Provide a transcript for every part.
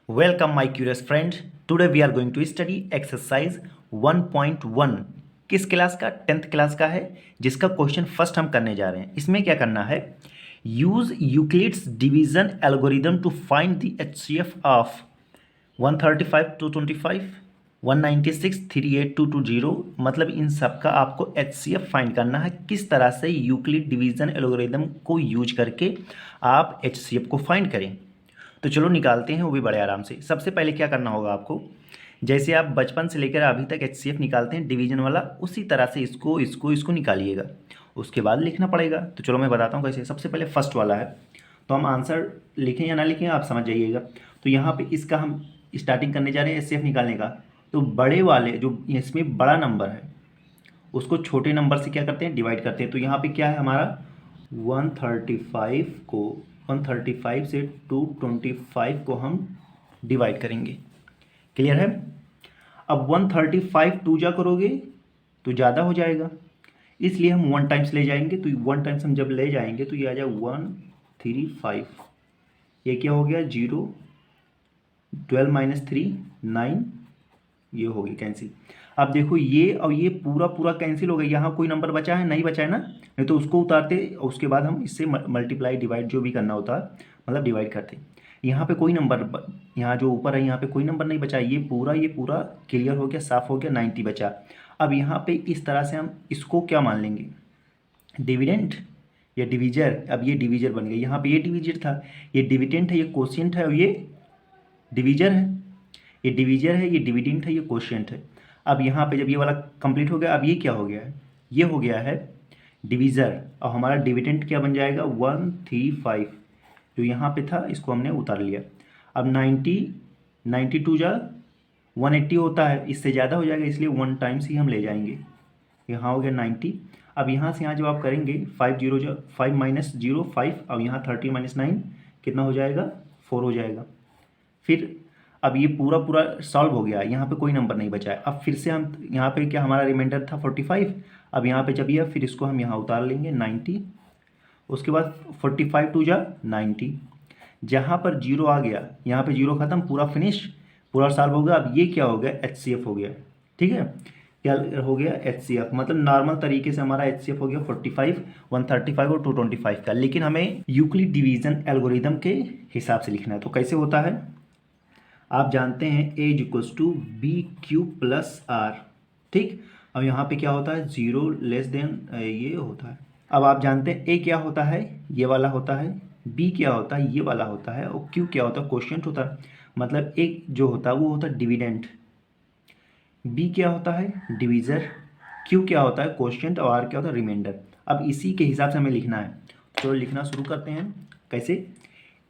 Welcome my curious friend. Today we are going to study exercise 1.1 किस class का 10th class का है जिसका क्वेश्चन फर्स्ट हम करने जा रहे हैं। इसमें क्या करना है, use Euclid's division algorithm to find the HCF of 135 225 196 38 220। मतलब इन सब का आपको एचसीएफ फाइंड करना है, किस तरह से यूक्लिड डिवीजन एल्गोरिदम को यूज करके आप एचसीएफ को फाइंड करें। तो चलो निकालते हैं, वो भी बड़े आराम से। सबसे पहले क्या करना होगा आपको, जैसे आप बचपन से लेकर अभी तक एचसीएफ निकालते हैं डिवीजन वाला, उसी तरह से इसको निकालिएगा। उसके बाद लिखना पड़ेगा। तो चलो मैं बताता हूँ कैसे। सबसे पहले फर्स्ट वाला है, तो हम आंसर लिखें या ना लिखें आप समझ जाइएगा। तो यहाँ पे इसका हम स्टार्टिंग करने जा रहे हैं एचसीएफ निकालने का। तो बड़े वाले जो इसमें बड़ा नंबर है उसको छोटे नंबर से क्या करते हैं, डिवाइड करते हैं। तो यहाँ पे क्या है हमारा 135 को 135 से 225 को हम डिवाइड करेंगे। क्लियर है। अब 135 टू जा करोगे तो ज़्यादा हो जाएगा, इसलिए हम 1 टाइम्स ले जाएंगे। तो 1 टाइम्स हम जब ले जाएंगे तो ये आ जाए 135। ये क्या हो गया 0, 12 माइनस 3 9, ये हो गई कैंसिल। अब देखो ये और ये पूरा पूरा कैंसिल हो गया। यहाँ कोई नंबर बचा है, नहीं बचा है ना, नहीं तो उसको उतारते और उसके बाद हम इससे मल्टीप्लाई डिवाइड जो भी करना होता है मतलब डिवाइड करते। यहाँ पे कोई नंबर यहाँ जो ऊपर है यहाँ पे कोई नंबर नहीं बचा। ये पूरा क्लियर हो गया, साफ हो गया, 90 बचा। अब यहाँ पे इस तरह से हम इसको क्या मान लेंगे, डिविडेंड या डिवीजर। अब ये डिवीजर बन गया, यहाँ पे ये डिवीजर था, ये डिविडेंड है, ये कोशिएंट है और ये डिवीजर है। ये डिवीजर है, ये डिविडेंड है, ये कोशिएंट है। अब यहाँ पे जब ये वाला कंप्लीट हो गया, अब ये क्या हो गया है, ये हो गया है डिवीज़र। और हमारा डिविडेंड क्या बन जाएगा 135, जो यहाँ पे था इसको हमने उतार लिया। अब 92 जा 180 होता है, इससे ज़्यादा हो जाएगा इसलिए 1 टाइम्स ही हम ले जाएंगे। यहाँ हो गया 90। अब यहाँ से यहाँ जब आप करेंगे 5 माइनस 0 5, अब यहाँ 30 माइनस 9 कितना हो जाएगा 4 हो जाएगा। फिर अब ये पूरा सॉल्व हो गया, यहाँ पे कोई नंबर नहीं बचा है। अब फिर से हम यहाँ पे क्या हमारा रिमाइंडर था 45। अब यहाँ पे जब ये फिर इसको हम यहाँ उतार लेंगे 90। उसके बाद 45 टू जा 90, जहाँ पर 0 आ गया यहाँ पे 0 खत्म, पूरा फिनिश, पूरा सॉल्व हो गया। अब ये क्या हो गया एचसीएफ हो गया। ठीक है, क्या हो गया एचसीएफ, मतलब नॉर्मल तरीके से हमारा एचसीएफ हो गया 45 135 और 225 का। लेकिन हमें यूक्लिड डिवीजन एल्गोरिदम के हिसाब से लिखना है। तो कैसे होता है आप जानते हैं, A is equals to B Q plus R. ठीक, अब यहाँ पे क्या होता है 0 लेस देन ये होता है। अब आप जानते हैं ए क्या होता है, ये वाला होता है, बी क्या होता है, ये वाला होता है, और क्यू क्या होता है, कोशिएंट होता है। मतलब एक जो होता है वो होता है डिविडेंड, बी क्या होता है डिवीज़र, क्यू क्या होता है कोशिएंट, और आर क्या होता है रिमाइंडर। अब इसी के हिसाब से हमें लिखना है। तो लिखना शुरू करते हैं। कैसे,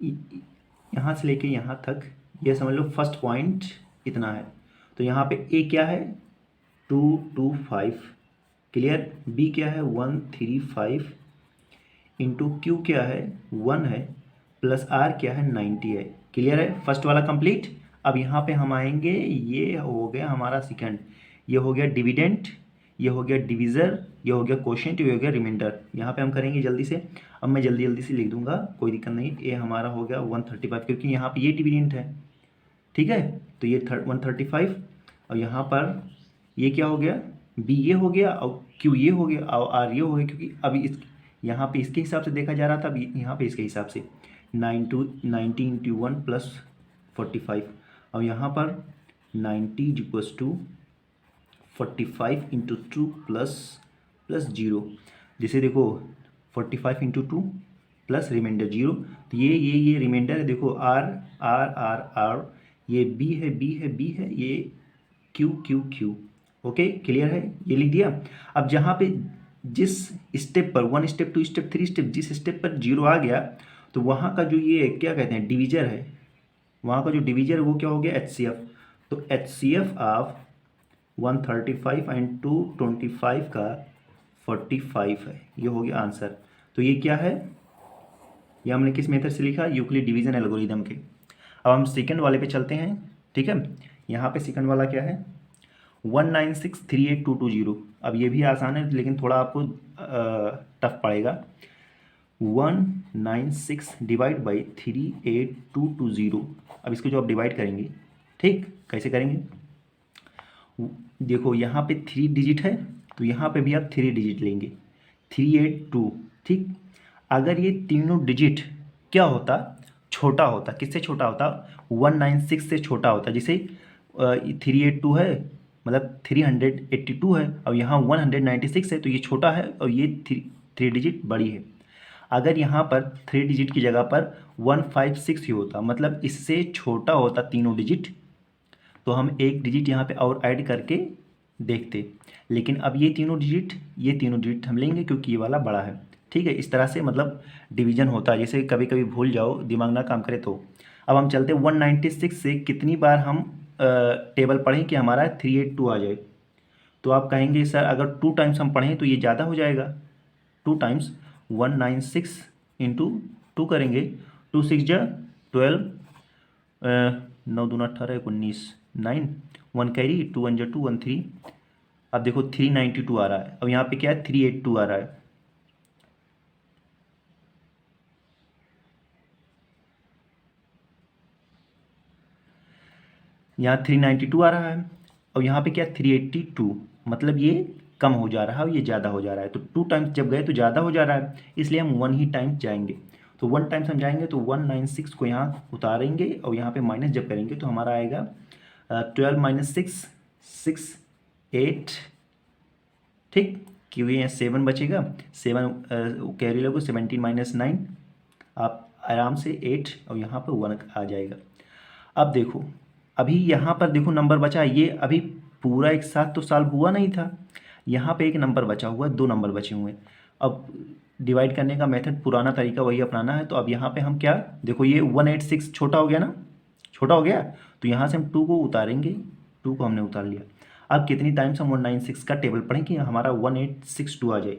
यहाँ से लेके यहाँ तक ये समझ लो फर्स्ट पॉइंट इतना है। तो यहाँ पे ए क्या है 225, क्लियर। बी क्या है 135 इंटू क्यू क्या है 1 है, प्लस आर क्या है 90 है। क्लियर है, फर्स्ट वाला कंप्लीट। अब यहाँ पे हम आएंगे, ये हो गया हमारा सेकंड, ये हो गया डिविडेंड, ये हो गया डिवीज़र, ये हो गया कोशिएंट, ये हो गया रिमाइंडर। यहाँ पे हम करेंगे जल्दी से। अब मैं जल्दी से लिख दूंगा, कोई दिक्कत नहीं। ये हमारा हो गया 135 क्योंकि यहाँ पे ये डिविडेंड है। ठीक है, तो ये 135 और यहाँ पर ये क्या हो गया बी ये हो गया और क्यू ये हो गया और आर ये हो गया, क्योंकि अभी इस यहाँ पे इसके हिसाब से देखा जा रहा था, अभी यहाँ पे इसके हिसाब से 90 इंटू 1 प्लस 45। और यहाँ पर 90 इक्वल्स टू 45 इंटू 2 प्लस 0। जैसे देखो 45 इंटू 2 प्लस रिमाइंडर 0, तो ये रिमाइंडर है। देखो आर आर आर आर, ये बी है बी है बी है, ये Q Q Q. Okay, clear है, ये लिख दिया। अब जहाँ पे जिस स्टेप पर 1 स्टेप 2 स्टेप 3 स्टेप जिस स्टेप पर 0 आ गया, तो वहाँ का जो ये क्या कहते हैं डिवीजर है, वहाँ का जो डिवीजर है वो क्या हो गया एचसीएफ। तो एचसीएफ ऑफ 135 एंड 225 का 45 है, ये हो गया आंसर। तो ये क्या है, ये हमने किस मेथड से लिखा, यूक्लिड डिवीजन एल्गोरिदम के। अब हम सेकंड वाले पे चलते हैं। ठीक है, यहाँ पे सेकंड वाला क्या है 19638 अब ये भी आसान है लेकिन थोड़ा आपको टफ पड़ेगा। 1 196 डिवाइड बाई 38220। अब इसको जो आप डिवाइड करेंगे, ठीक, कैसे करेंगे, देखो यहाँ पे 3 डिजिट है तो यहाँ पे भी आप 3 डिजिट लेंगे, 382, ठीक। अगर ये तीनों डिजिट क्या होता, छोटा होता, किससे छोटा होता, 196 से छोटा होता। जैसे 382 है, मतलब 382 है, और यहाँ 196 है, तो ये छोटा है और ये 3 डिजिट बड़ी है। अगर यहाँ पर 3 डिजिट की जगह पर 156 ही होता, मतलब इससे छोटा होता तीनों डिजिट, तो हम एक डिजिट यहाँ पे और ऐड करके देखते। लेकिन अब ये तीनों डिजिट हम लेंगे क्योंकि ये वाला बड़ा है, ठीक है। इस तरह से मतलब डिवीजन होता है, जैसे कभी कभी भूल जाओ, दिमाग ना काम करे तो। अब हम चलते 196 से कितनी बार हम टेबल पढ़ें कि हमारा 382 आ जाए। तो आप कहेंगे सर अगर 2 टाइम्स हम पढ़ें तो ये ज़्यादा हो जाएगा। 2 टाइम्स 196 इंटू 2 करेंगे, 2 6 जा 12, 9 दूना 18, 19, 9, 1 कैरी, 2 1 जा 2, 1 3। अब देखो 392 आ रहा है, अब यहाँ पे क्या है, 382 आ रहा है। यहाँ 392 आ रहा है और यहाँ पे क्या, 382, मतलब ये कम हो जा रहा है और ये ज़्यादा हो जा रहा है। तो 2 टाइम्स जब गए तो ज़्यादा हो जा रहा है, इसलिए हम 1 ही टाइम्स जाएंगे। तो 1 टाइम्स हम जाएंगे तो 196 को यहाँ उतारेंगे और यहाँ पे माइनस जब करेंगे तो हमारा आएगा 12 माइनस 6, 6 8, ठीक, क्योंकि यहाँ 7 बचेगा, 7 कैरी लोगे, 17 माइनस 9, आप आराम से 8 और यहाँ पर 1 आ जाएगा। अब देखो अभी यहाँ पर देखो नंबर बचा, ये अभी पूरा एक साथ तो सॉल्व हुआ नहीं था, यहाँ पे एक नंबर बचा हुआ है, 2 नंबर बचे हुए हैं। अब डिवाइड करने का मेथड पुराना तरीका वही अपनाना है। तो अब यहाँ पे हम क्या, देखो ये 186 छोटा हो गया ना, छोटा हो गया, तो यहाँ से हम 2 को उतारेंगे, 2 को हमने उतार लिया। अब कितनी टाइम्स हम 196 का टेबल पढ़ें कि हमारा 1862 आ जाए।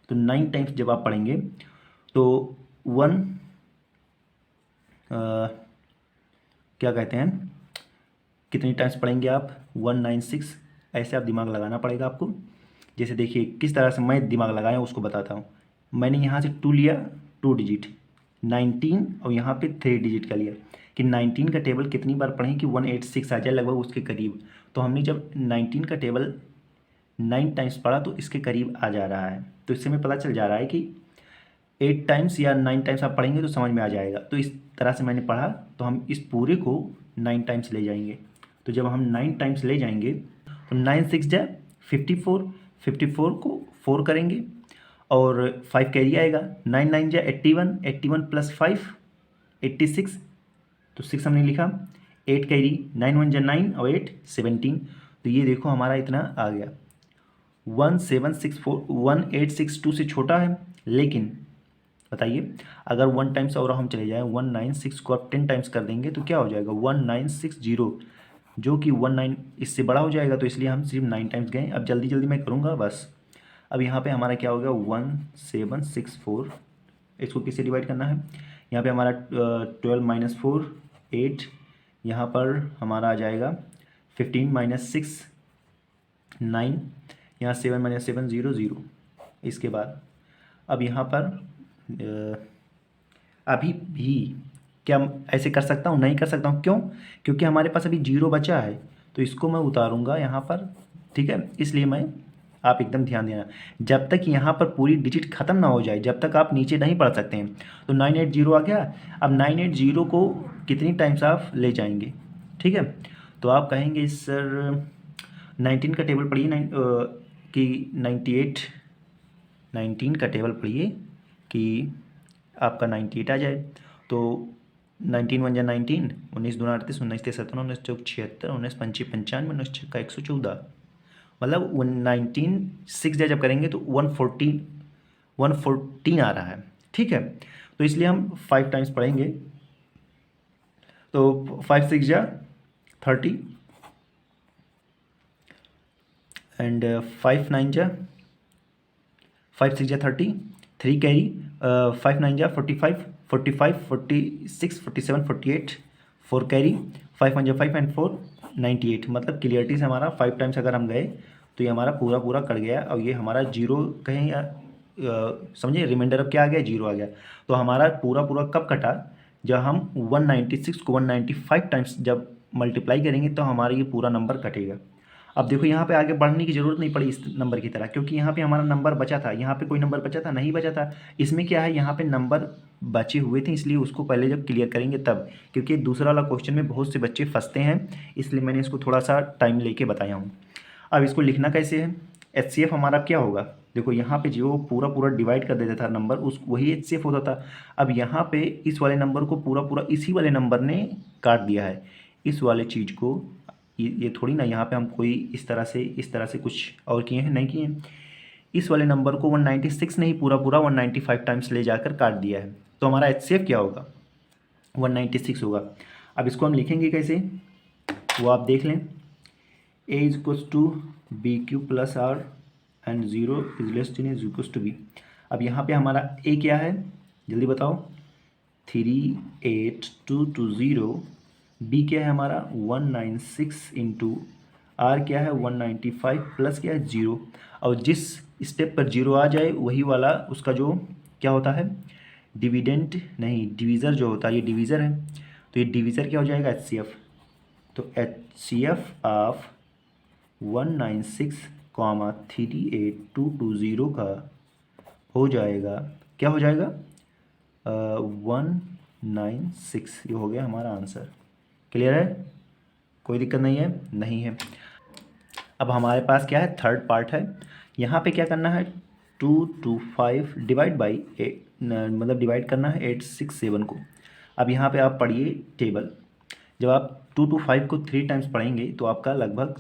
तो 9 टाइम्स जब आप पढ़ेंगे तो 1 क्या कहते हैं, कितनी टाइम्स पढ़ेंगे आप, 196, ऐसे आप दिमाग लगाना पड़ेगा आपको। जैसे देखिए किस तरह से मैं दिमाग लगाया उसको बताता हूँ। मैंने यहाँ से 2 लिया, 2 डिजिट, 19 और यहाँ पे 3 डिजिट का लिया कि 19 का टेबल कितनी बार पढ़ें कि 186 आ जाए लगभग उसके करीब। तो हमने जब 19 का टेबल 9 टाइम्स पढ़ा तो इसके करीब आ जा रहा है। तो इससे हमें पता चल जा रहा है कि 8 टाइम्स या 9 टाइम्स आप पढ़ेंगे तो समझ में आ जाएगा। तो इस तरह से मैंने पढ़ा, तो हम इस पूरे को 9 टाइम्स ले जाएंगे। तो जब हम 9 टाइम्स ले जाएंगे तो 9 6 जा 54, 54 को 4 करेंगे और 5 कैरी आएगा, 9 9 जा 81, 81 प्लस 5 86, तो 6 हमने लिखा, 8 कैरी, 9 1 जा 9 और 8 17। तो ये देखो हमारा इतना आ गया, 1764, 1862 से छोटा है। लेकिन बताइए अगर 1 टाइम्स और हम चले जाएं, 196 को आप 10 टाइम्स कर देंगे तो क्या हो जाएगा, 1960, जो कि 19 इससे बड़ा हो जाएगा। तो इसलिए हम सिर्फ 9 टाइम्स गए। अब जल्दी जल्दी मैं करूँगा बस। अब यहाँ पे हमारा क्या होगा, 1764, इसको किससे डिवाइड करना है, यहाँ पे हमारा 12 माइनस 4 8, यहाँ पर हमारा आ जाएगा 15 माइनस 6 9, यहाँ 7 माइनस 7 0 0। इसके बाद अब यहाँ पर अभी भी क्या ऐसे कर सकता हूँ, नहीं कर सकता हूँ, क्यों, क्योंकि हमारे पास अभी 0 बचा है। तो इसको मैं उतारूँगा यहाँ पर, ठीक है। इसलिए मैं, आप एकदम ध्यान देना, जब तक यहाँ पर पूरी डिजिट ख़त्म ना हो जाए जब तक आप नीचे नहीं पढ़ सकते हैं। तो 980 आ गया। अब 980 को कितनी टाइम्स आप ले जाएंगे, ठीक है। तो आप कहेंगे सर 19 का टेबल पढ़िए, कि 98, 19 का टेबल पढ़िए कि आपका 98 आ जाए। तो 19 1 जा 19, 19 दूना 38, 19 3 57, 19 चौक 76, 19 पंचे 95, 19 छक्का 114, मतलब 19 6 जब करेंगे तो 114 आ रहा है, ठीक है। तो इसलिए हम 5 टाइम्स पढ़ेंगे। तो 5 6 जा 30 एंड 5 9 जा 5 6 जा 30, 3 कैरी, 5 9 जा 45, 45 46 47 48, 4 कैरी, 5 1 जा 5 एंड 4 98। मतलब क्लियरिटी से हमारा 5 टाइम्स अगर हम गए तो ये हमारा पूरा पूरा कट गया और ये हमारा 0 कहें या समझे, रिमाइंडर अब क्या आ गया, 0 आ गया। तो हमारा पूरा पूरा कब कटा, जब हम 196 को 195 टाइम्स जब मल्टीप्लाई करेंगे तो हमारा ये पूरा नंबर कटेगा। अब देखो यहाँ पे आगे बढ़ने की ज़रूरत नहीं पड़ी इस नंबर की तरह, क्योंकि यहाँ पे हमारा नंबर बचा था, यहाँ पे कोई नंबर बचा था नहीं बचा था। इसमें क्या है, यहाँ पे नंबर बचे हुए थे, इसलिए उसको पहले जब क्लियर करेंगे तब, क्योंकि दूसरा वाला क्वेश्चन में बहुत से बच्चे फंसते हैं, इसलिए मैंने इसको थोड़ा सा टाइम लेके बताया हूँ। अब इसको लिखना कैसे है, HCF हमारा क्या होगा, देखो यहाँ पे जो पूरा पूरा डिवाइड कर देता था नंबर, उस वही HCF होता था। अब यहाँ पे इस वाले नंबर को पूरा पूरा इसी वाले नंबर ने काट दिया है, इस वाले चीज़ को, ये थोड़ी ना यहाँ पे हम कोई इस तरह से कुछ और किए हैं, नहीं किए हैं। इस वाले नंबर को 196 नहीं, पूरा पूरा 195 टाइम्स ले जाकर काट दिया है, तो हमारा HCF क्या होगा, 196 होगा। अब इसको हम लिखेंगे कैसे, वो आप देख लें, A is equals to B Q plus R and 0 is less than is equals to B. अब यहाँ पे हमारा A क्या है, जल्दी बताओ, 38220। B क्या है हमारा 196 इंटू आर क्या है 195 प्लस क्या है 0। और जिस स्टेप पर 0 आ जाए वही वाला उसका जो क्या होता है, डिविडेंट नहीं, डिवीज़र जो होता है, ये डिवीज़र है, तो ये डिवीज़र क्या हो जाएगा, HCF। तो HCF ऑफ 196,38220 का हो जाएगा, क्या हो जाएगा, 196। ये हो गया हमारा आंसर। क्लियर है, कोई दिक्कत नहीं है, नहीं है। अब हमारे पास क्या है, थर्ड पार्ट है। यहाँ पे क्या करना है, 225 डिवाइड बाई 8, मतलब डिवाइड करना है 867 को। अब यहाँ पे आप पढ़िए टेबल, जब आप 225 को 3 टाइम्स पढ़ेंगे तो आपका लगभग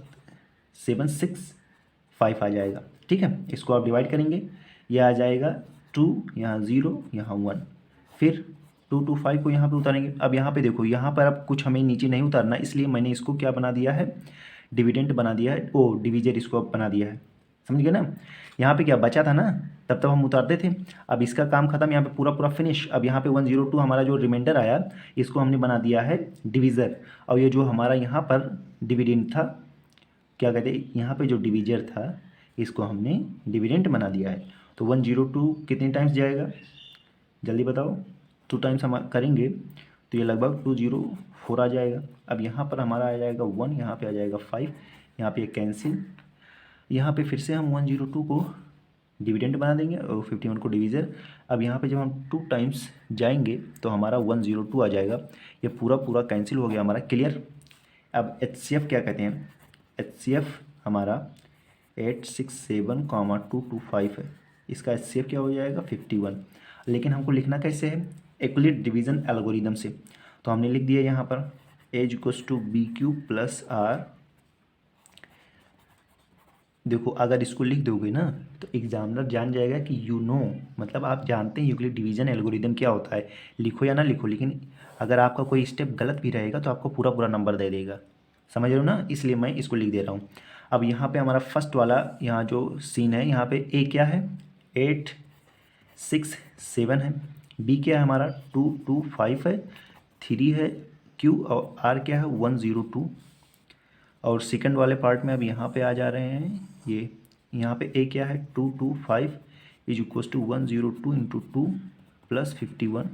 765 आ जाएगा। ठीक है, इसको आप डिवाइड करेंगे, ये आ जाएगा 2, यहाँ 0, यहाँ 1, फिर 225 को यहाँ पे उतारेंगे। अब यहाँ पे देखो, यहाँ पर अब कुछ हमें नीचे नहीं उतारना, इसलिए मैंने इसको क्या बना दिया है, डिविडेंट बना दिया है, ओ डिवीजर इसको अब बना दिया है, समझ गए ना। यहाँ पे क्या बचा था ना, तब तब हम उतारते थे। अब इसका काम खत्म, यहाँ पे पूरा पूरा फिनिश। अब यहाँ पे 102 हमारा जो रिमाइंडर आया, इसको हमने बना दिया है डिवीज़र, और ये जो हमारा यहाँ पर डिविडेंट था, क्या कहते हैं, यहाँ पे जो डिवीजर था, इसको हमने डिविडेंट बना दिया है। तो 102 कितने टाइम्स जाएगा, जल्दी बताओ, 2 टाइम्स हम करेंगे तो ये लगभग 204 आ जाएगा। अब यहाँ पर हमारा आ जाएगा 1, यहाँ पे आ जाएगा 5, यहाँ पे कैंसिल, यहाँ पे फिर से हम 102 को डिविडेंट बना देंगे और 51 को डिवीज़र। अब यहाँ पे जब हम 2 टाइम्स जाएंगे तो हमारा 102 आ जाएगा, ये पूरा पूरा कैंसिल हो गया हमारा। क्लियर। अब HCF क्या कहते हैं, HCF हमारा 867,225 है, इसका HCF क्या हो जाएगा 51। लेकिन हमको लिखना कैसे है, यूक्लिड डिवीज़न एल्गोरिदम से, तो हमने लिख दिया यहाँ पर A equals to B Q plus R. देखो अगर इसको लिख दोगे ना तो एग्जामिनर जान जाएगा कि मतलब आप जानते हैं यूक्लिड डिवीज़न एल्गोरिदम क्या होता है, लिखो या ना लिखो, लेकिन अगर आपका कोई स्टेप गलत भी रहेगा तो आपको पूरा पूरा नंबर दे देगा, समझ रहे हो ना, इसलिए मैं इसको लिख दे रहा हूँ। अब यहाँ पे हमारा फर्स्ट वाला यहाँ जो सीन है, यहाँ पे A क्या है 867 है, B क्या है हमारा 225 है, 3 है, Q और R क्या है 102। और सेकंड वाले पार्ट में अब यहाँ पे आ जा रहे हैं, ये यहाँ पे A क्या है 225 is equals to 102 into 2 plus 51।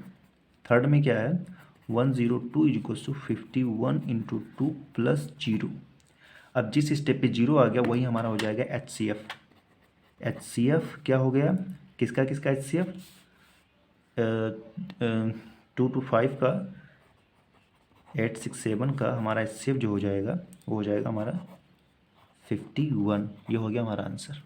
Third में क्या है 102 is equals to 51 into 2 plus 0। अब जिस स्टेप पे 0 आ गया वही हमारा हो जाएगा HCF। HCF क्या हो गया, किसका किसका HCF, 225 का 867 का हमारा HCF जो हो जाएगा वो हो जाएगा हमारा 51। ये हो गया हमारा आंसर।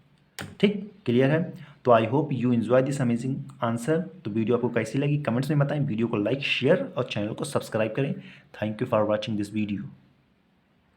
ठीक, क्लियर है। तो I hope you enjoy this amazing answer. तो वीडियो आपको कैसी लगी कमेंट्स में बताएं, वीडियो को लाइक शेयर और चैनल को सब्सक्राइब करें। Thank you for watching this video.